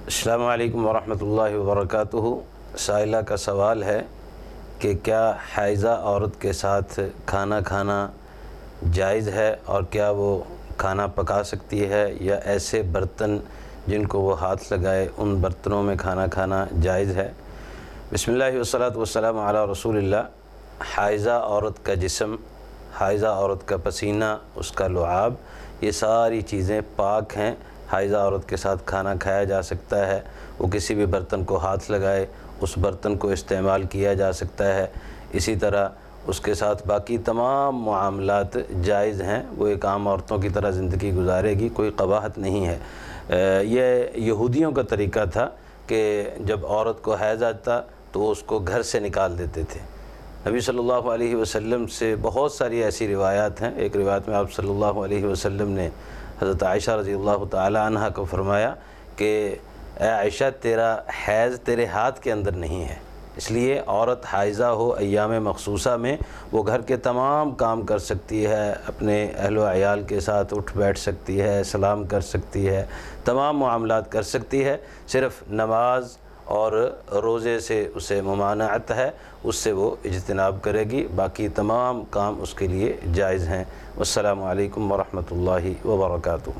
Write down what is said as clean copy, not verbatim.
السلام علیکم ورحمۃ اللہ وبرکاتہ۔ سائلہ کا سوال ہے کہ کیا حائضہ عورت کے ساتھ کھانا کھانا جائز ہے، اور کیا وہ کھانا پکا سکتی ہے، یا ایسے برتن جن کو وہ ہاتھ لگائے ان برتنوں میں کھانا کھانا جائز ہے؟ بسم اللہ والصلاۃ والسلام علی رسول اللہ۔ حائضہ عورت کا جسم، حائضہ عورت کا پسینہ، اس کا لعاب، یہ ساری چیزیں پاک ہیں۔ حائضہ عورت کے ساتھ کھانا کھایا جا سکتا ہے، وہ کسی بھی برتن کو ہاتھ لگائے اس برتن کو استعمال کیا جا سکتا ہے۔ اسی طرح اس کے ساتھ باقی تمام معاملات جائز ہیں، وہ ایک عام عورتوں کی طرح زندگی گزارے گی، کوئی قباحت نہیں ہے۔ یہ یہودیوں کا طریقہ تھا کہ جب عورت کو حیض آتا تو وہ اس کو گھر سے نکال دیتے تھے۔ نبی صلی اللہ علیہ وسلم سے بہت ساری ایسی روایات ہیں۔ ایک روایت میں آپ صلی اللہ علیہ وسلم نے حضرت عائشہ رضی اللہ تعالی عنہ کو فرمایا کہ اے عائشہ، تیرا حیض تیرے ہاتھ کے اندر نہیں ہے، اس لیے عورت حائضہ ہو ایام مخصوصہ میں وہ گھر کے تمام کام کر سکتی ہے، اپنے اہل و عیال کے ساتھ اٹھ بیٹھ سکتی ہے، سلام کر سکتی ہے، تمام معاملات کر سکتی ہے۔ صرف نماز اور روزے سے اسے ممانعت ہے، اس سے وہ اجتناب کرے گی، باقی تمام کام اس کے لیے جائز ہیں۔ والسلام علیکم ورحمۃ اللہ وبرکاتہ۔